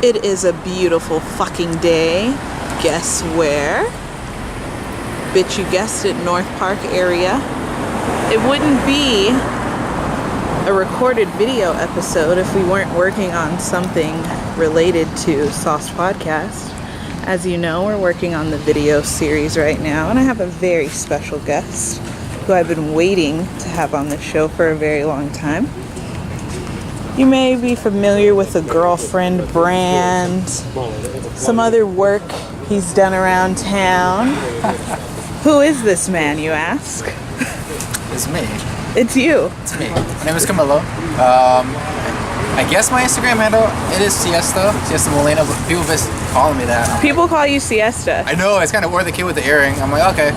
It is a beautiful fucking day. Guess where? Bitch, you guessed it, North Park area. It wouldn't be a recorded video episode if we weren't working on something related to Sauce Podcast. As you know, we're working on the video series right now, and I have a very special guest who I've been waiting to have on the show for a very long time. You may be familiar with the Girlfriend brand, some other work he's done around town. Who is this man, you ask? It's me. It's you. It's me. My name is Camilo. I guess my Instagram handle, it is Siesta Molina, but people just calling me that. People call you Siesta. I know, it's kind of, or the kid with the earring. I'm like, okay.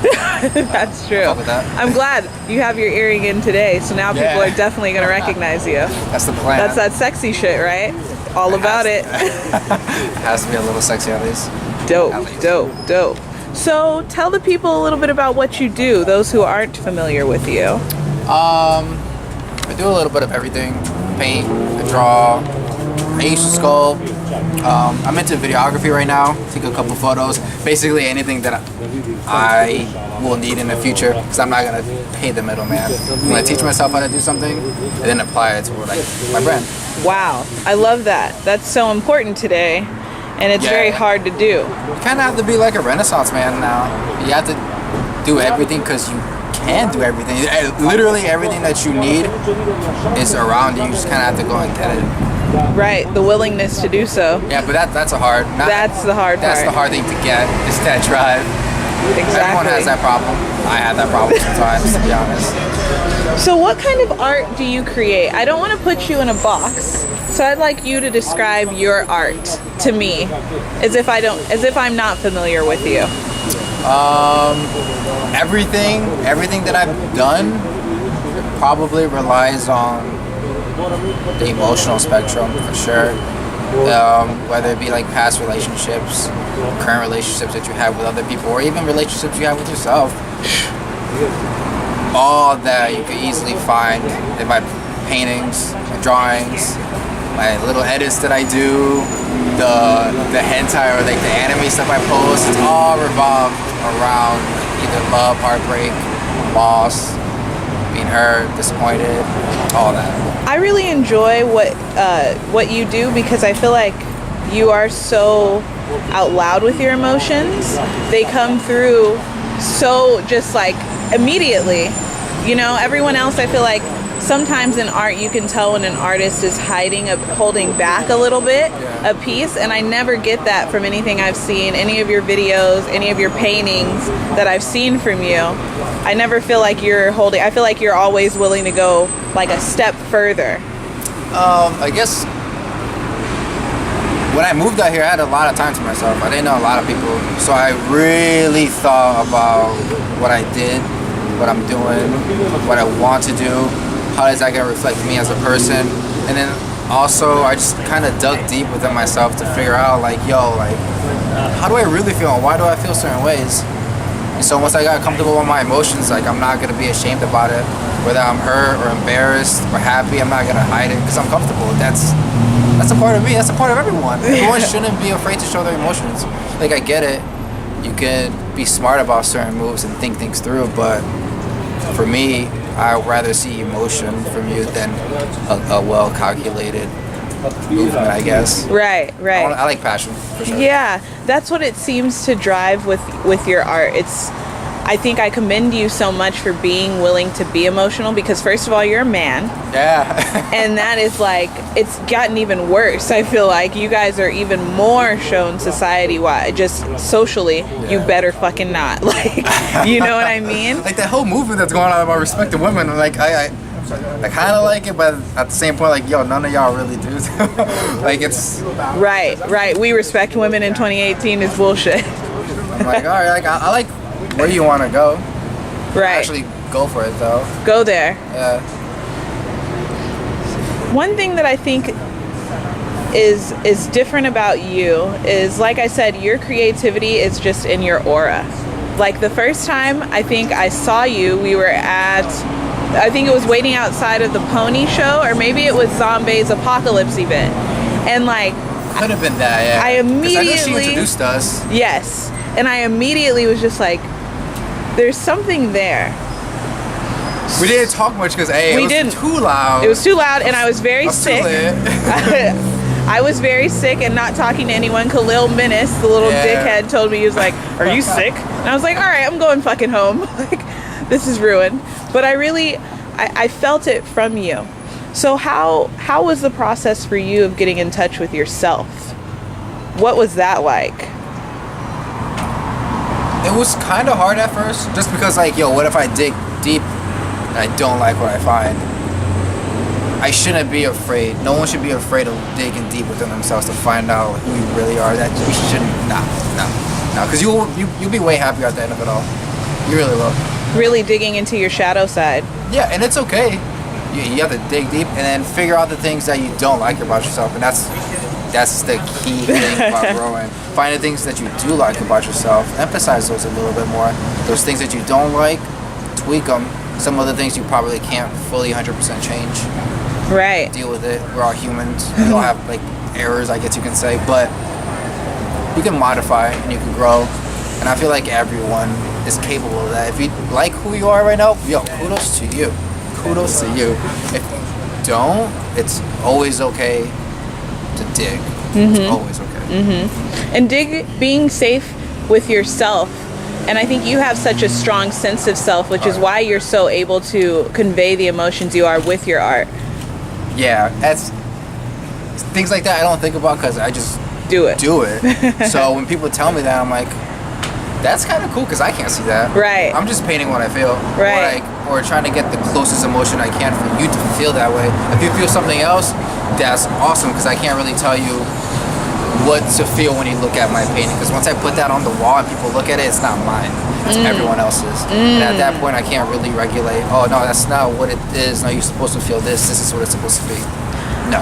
That's true. Fuck with that. I'm glad you have your earring in today, so now people are definitely going to recognize you. That's the plan. That's that sexy shit, right? All about it. It has to be a little sexy at least. Dope. So tell the people a little bit about what you do, those who aren't familiar with you. I do a little bit of everything. Paint, I draw, I used to sculpt. I'm into videography right now. Take a couple photos. Basically anything that I will need in the future, because I'm not gonna pay the middleman. I'm gonna teach myself how to do something and then apply it to like my brand. Wow, I love that. That's so important today, and it's very hard to do. You kind of have to be like a Renaissance man now. You have to do everything because you can do everything. Literally everything that you need is around you. You just kind of have to go and get it. Right, the willingness to do so. Yeah, but that's the hard. That's the hard part. That's the hard thing to get. Is that drive. Exactly. Everyone has that problem. I have that problem sometimes, to be honest. So what kind of art do you create? I don't want to put you in a box, so I'd like you to describe your art to me, as if I'm not familiar with you. Everything that I've done probably relies on the emotional spectrum for sure. Whether it be like past relationships, current relationships that you have with other people, or even relationships you have with yourself. All that you could easily find in my paintings, my drawings, my little edits that I do, the hentai or like the anime stuff I post. It's all revolved around either love, heartbreak, loss, being hurt, disappointed, all that. I really enjoy what you do, because I feel like you are so out loud with your emotions. They come through so just like immediately. You know, everyone else, I feel like sometimes in art you can tell when an artist is holding back a little bit, a piece, and I never get that from anything I've seen, any of your videos, any of your paintings that I've seen from you. I never feel like you're holding, I feel like you're always willing to go like a step further. I guess when I moved out here, I had a lot of time to myself. I didn't know a lot of people, so I really thought about what I did, what I'm doing, what I want to do. How is that going to reflect me as a person? And then also I just kind of dug deep within myself to figure out like, how do I really feel and why do I feel certain ways? And so once I got comfortable with my emotions, like I'm not going to be ashamed about it. Whether I'm hurt or embarrassed or happy, I'm not going to hide it because I'm comfortable. That's a part of me. That's a part of everyone. Everyone shouldn't be afraid to show their emotions. Like I get it. You could be smart about certain moves and think things through, but for me, I would rather see emotion from you than a well-calculated movement, I guess. Right. I like passion, for sure. Yeah, that's what it seems to drive with your art. I think I commend you so much for being willing to be emotional, because first of all, you're a man. Yeah. And that is like, it's gotten even worse. I feel like you guys are even more shown society-wide, just socially, you better fucking not. Like, you know what I mean? Like that whole movement that's going on about respecting women, like I kind of like it, but at the same point, like, yo, none of y'all really do. Like it's... Right. We respect women in 2018 is bullshit. I'm like, all right, like I like where you want to go. Right. Actually go for it, though. Go there. Yeah. One thing that I think is different about you is, like I said, your creativity is just in your aura. Like the first time I think I saw you, we were at, I think it was waiting outside of the Pony Show, or maybe it was Zombies Apocalypse event. And like Could have been that, yeah. I 'Cause immediately... I know she introduced us. Yes. And I immediately was just like, there's something there. We didn't talk much because, it was too loud. It was too loud, and I was very sick. I was very sick and not talking to anyone. Khalil Menace, the little dickhead, told me, he was like, are you sick? And I was like, all right, I'm going fucking home. Like, this is ruined. But I felt it from you. So how was the process for you of getting in touch with yourself? What was that like? It was kind of hard at first, just because, like, what if I dig deep and I don't like what I find? I shouldn't be afraid. No one should be afraid of digging deep within themselves to find out who you really are. That we shouldn't. No. Because you'll be way happier at the end of it all. You really will. Really digging into your shadow side. Yeah, and it's okay. You have to dig deep and then figure out the things that you don't like about yourself, and that's the key thing about growing. Find the things that you do like about yourself. Emphasize those a little bit more. Those things that you don't like, tweak them. Some of the things you probably can't fully 100% change. Right. Deal with it. We're all humans. We all have, like, errors, I guess you can say. But you can modify and you can grow. And I feel like everyone is capable of that. If you like who you are right now, kudos to you. Kudos to you. If you don't, it's always okay to dig. It's always okay. And being safe with yourself. And I think you have such a strong sense of self, which is why you're so able to convey the emotions you are with your art. Yeah, that's things like that I don't think about because I just do it. So when people tell me that, I'm like, that's kind of cool because I can't see that. Right. I'm just painting what I feel. Right. Or trying to get the closest emotion I can for you to feel that way. If you feel something else, that's awesome because I can't really tell you what to feel when you look at my painting, because once I put that on the wall and people look at it, it's not mine, it's everyone else's. And at that point I can't really regulate, oh no, that's not what it is, no, you're supposed to feel this is what it's supposed to be. No.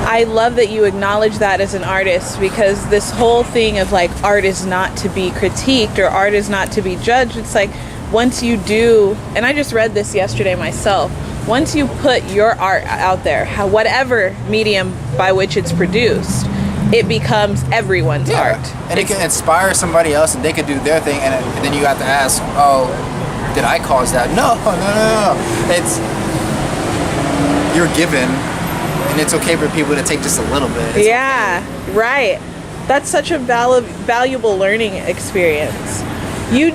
I love that you acknowledge that as an artist, because this whole thing of like art is not to be critiqued or art is not to be judged, it's like once you do, and I just read this yesterday myself, once you put your art out there, whatever medium by which it's produced, it becomes everyone's art. And it can inspire somebody else and they can do their thing, and then you have to ask, oh, did I cause that? No. It's, you're given, and it's okay for people to take just a little bit. It's okay. Right. That's such a valuable learning experience. You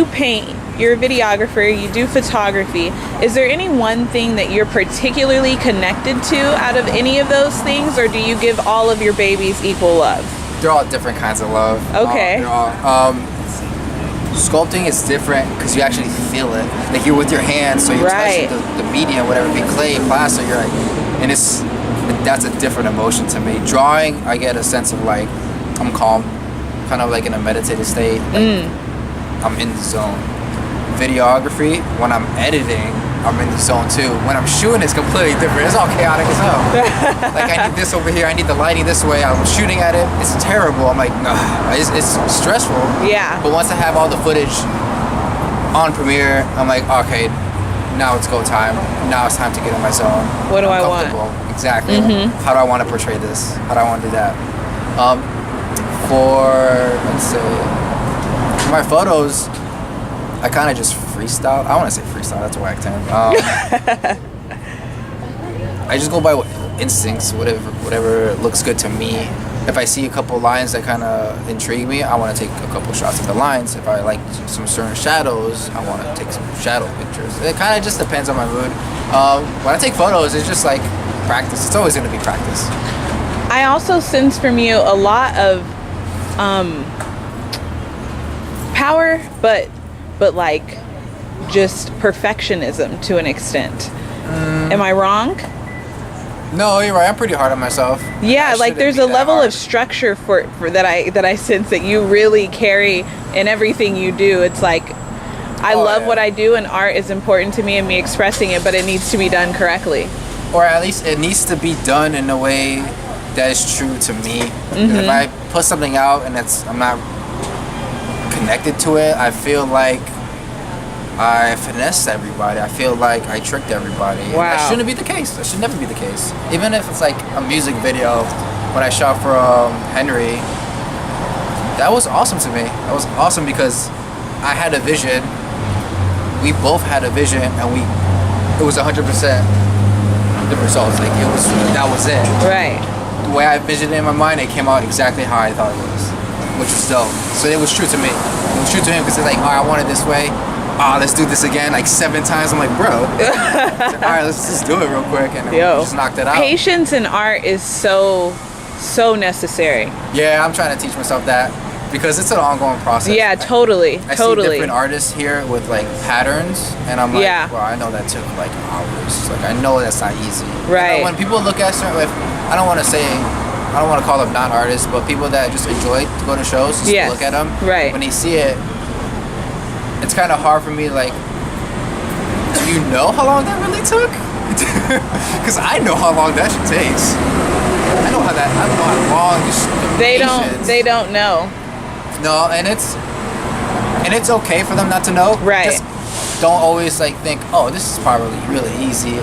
paint, you're a videographer, you do photography. Is there any one thing that you're particularly connected to out of any of those things, or do you give all of your babies equal love? They're all different kinds of love. Okay. Sculpting is different because you actually feel it. Like you're with your hands, so you're touching the medium, whatever it be, clay, plaster, you're like, and that's a different emotion to me. Drawing, I get a sense of like, I'm calm, kind of like in a meditative state. Like, I'm in the zone. Videography, when I'm editing, I'm in the zone too. When I'm shooting, it's completely different. It's all chaotic as hell. Like I need this over here, I need the lighting this way. I'm shooting at it, it's terrible. I'm like, ugh. It's stressful. Yeah. But once I have all the footage on Premiere, I'm like, okay, now it's go time. Now it's time to get in my zone. What do I want? Exactly. How do I want to portray this? How do I want to do that? Let's say, for my photos, I kind of just freestyle. I want to say freestyle, that's a whack term. I just go by instincts, whatever looks good to me. If I see a couple lines that kind of intrigue me, I want to take a couple shots of the lines. If I like some certain shadows, I want to take some shadow pictures. It kind of just depends on my mood. When I take photos, it's just like practice. It's always going to be practice. I also sense from you a lot of power, but like just perfectionism to an extent. Am I wrong? No, you're right. I'm pretty hard on myself. Yeah, like there's a level of structure for that I sense that you really carry in everything you do. It's like I love what I do, and art is important to me and me expressing it, but it needs to be done correctly. Or at least it needs to be done in a way that is true to me. If I put something out and I'm not connected to it, I feel like I finessed everybody. I feel like I tricked everybody. Wow. That shouldn't be the case. That should never be the case. Even if it's like a music video when I shot for Henry, that was awesome to me. That was awesome because I had a vision. We both had a vision, and it was 100% the results. Like that was it. Right. The way I envisioned it in my mind, it came out exactly how I thought it was, which was dope. So it was true to me. It was true to him because it's like, oh, I want it this way. Oh, let's do this again like 7 times. I'm like, bro. Like, all right, let's just do it real quick, and we just knocked it out. Patience in art is so necessary. Yeah, I'm trying to teach myself that because it's an ongoing process. Yeah, totally. I see different artists here with like patterns, and I'm like, well, I know that took like hours. Like I know that's not easy. Right. You know, when people look at certain, I don't want to call them non-artists, but people that just enjoy to go to shows, just to look at them. Right. When they see it, it's kind of hard for me. Like, do you know how long that really took? Because I know how long that shit takes. I don't know how long. Just they don't know. No, and it's okay for them not to know. Right. Just don't always like think, oh, this is probably really easy.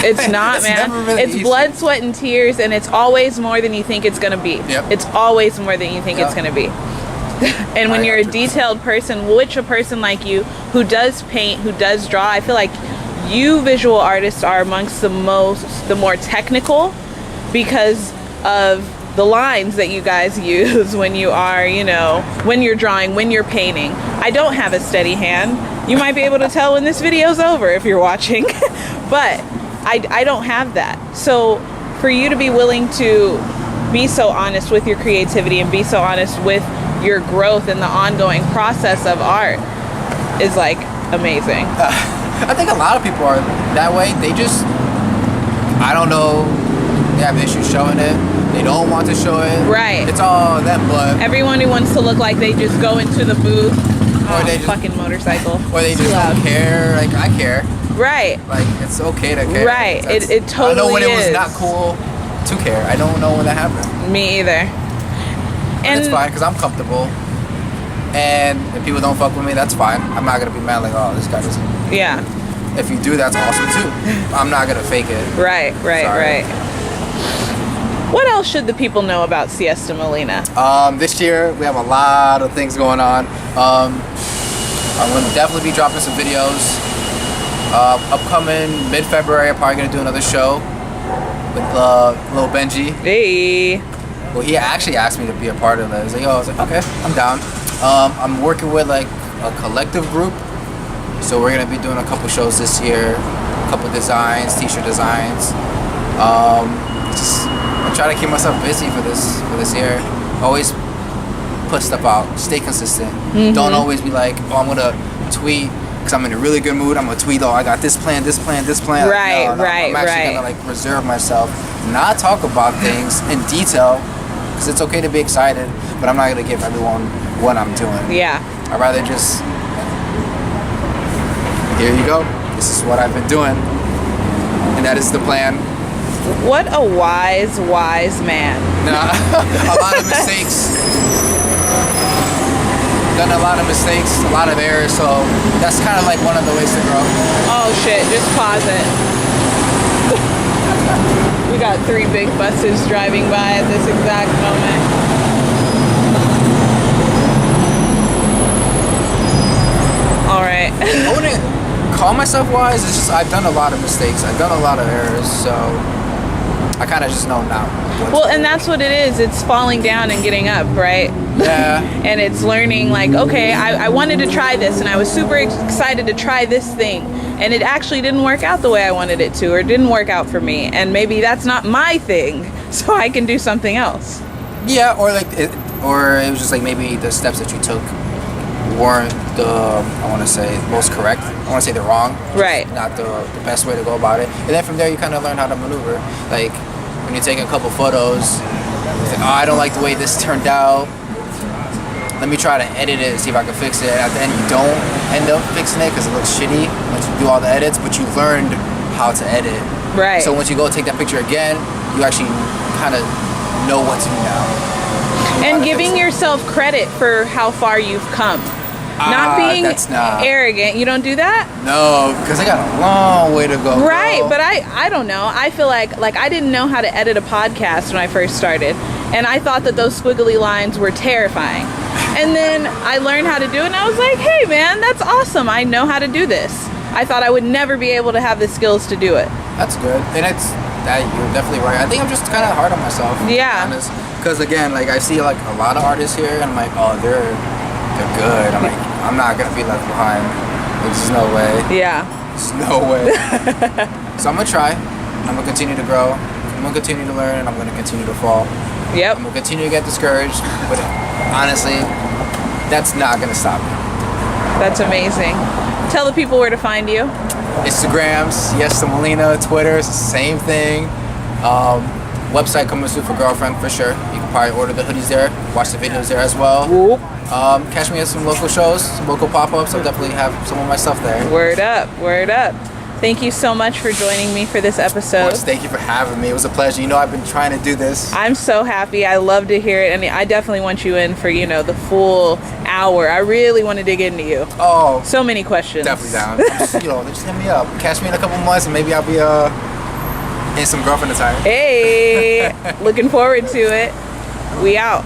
It's not, it's man. Never really it's easy. Blood, sweat, and tears, and it's always more than you think it's gonna be. Yep. It's always more than you think it's gonna be. And when you're a detailed person, which a person like you who does paint, who does draw, I feel like you visual artists are amongst the more technical because of the lines that you guys use when you are, when you're drawing, when you're painting. I don't have a steady hand. You might be able to tell when this video's over if you're watching, but I don't have that. So for you to be willing to be so honest with your creativity and be so honest with your growth and the ongoing process of art is like amazing. I think a lot of people are that way. They just, I don't know, they have issues showing it. They don't want to show it. Right. It's all them, but everyone who wants to look like they just go into the booth. Or they just, fucking motorcycle. Or they just don't care. Like I care. Right. Like it's okay to care. Right. It totally is. I know when it was not cool to care. I don't know when that happened. Me either. And it's fine because I'm comfortable. And if people don't fuck with me, that's fine. I'm not gonna be mad like, oh, this guy doesn't. Yeah. If you do, that's awesome too. I'm not gonna fake it. Right. What else should the people know about Siesta Molina? This year we have a lot of things going on. I'm gonna definitely be dropping some videos. Upcoming mid-February, I'm probably gonna do another show with Lil Benji. Hey. Well, he actually asked me to be a part of it. I was like, okay, I'm down. I'm working with like a collective group, so we're gonna be doing a couple shows this year, a couple designs, t-shirt designs. I try to keep myself busy for this year. Always put stuff out. Stay consistent. Mm-hmm. Don't always be like, oh, I'm gonna tweet because I'm in a really good mood. I'm gonna tweet, oh, I got this plan. Right. I'm actually gonna like reserve myself, not talk about things in detail because it's okay to be excited, but I'm not gonna give everyone what I'm doing. Yeah. I'd rather just, here you go. This is what I've been doing, and that is the plan. What a wise man. Nah, a lot of mistakes. Done a lot of mistakes, a lot of errors, so that's kind of like one of the ways to grow. Oh shit, just pause it. We got 3 big buses driving by at this exact moment. All right. I wouldn't call myself wise, it's just I've done a lot of mistakes. I've done a lot of errors, so I kind of just know now. Well, and that's what it is. It's falling down and getting up, right? Yeah. And it's learning like, okay, I wanted to try this and I was super excited to try this thing. And it actually didn't work out the way I wanted it to, or it didn't work out for me. And maybe that's not my thing, so I can do something else. Yeah, or it was just like maybe the steps that you took weren't the, I want to say, most correct. I want to say they're wrong. Right. Not the best way to go about it. And then from there you kind of learn how to maneuver. Like when you take a couple photos, it's like, oh, I don't like the way this turned out. Let me try to edit it and see if I can fix it. And at the end you don't end up fixing it because it looks shitty once you do all the edits, but you learned how to edit. Right. So once you go take that picture again, you actually kind of know what to do now. And giving yourself credit for how far you've come. Not being that's not arrogant. You don't do that? No, because I got a long way to go. Right, girl. but I don't know. I feel like I didn't know how to edit a podcast when I first started. And I thought that those squiggly lines were terrifying. And then I learned how to do it and I was like, hey man, that's awesome. I know how to do this. I thought I would never be able to have the skills to do it. That's good. And you're definitely right. I think I'm just kind of hard on myself. Yeah. Because again, like I see like a lot of artists here and I'm like, oh, they're good. I'm like, I'm not going to be left behind. There's just no way. Yeah. There's no way. So I'm going to try. I'm going to continue to grow. I'm going to continue to learn and I'm going to continue to fall. Yep. I'm going to continue to get discouraged. But honestly, that's not going to stop me. That's amazing. Tell the people where to find you. Instagram, Siesta Molina, Twitter, it's the same thing. Website coming soon for Girlfriend for sure. You can probably order the hoodies there, watch the videos there as well. Whoop. Catch me at some local shows, some local pop-ups. I'll definitely have some of my stuff there. Word up, word up. Thank you so much for joining me for this episode. Of course, thank you for having me. It was a pleasure. You know, I've been trying to do this. I'm so happy. I love to hear it. And I definitely want you in for, the full hour. I really want to dig into you. Oh. So many questions. Definitely down. Just hit me up. Catch me in a couple months and maybe I'll be in some Girlfriend attire. Hey, looking forward to it. We out.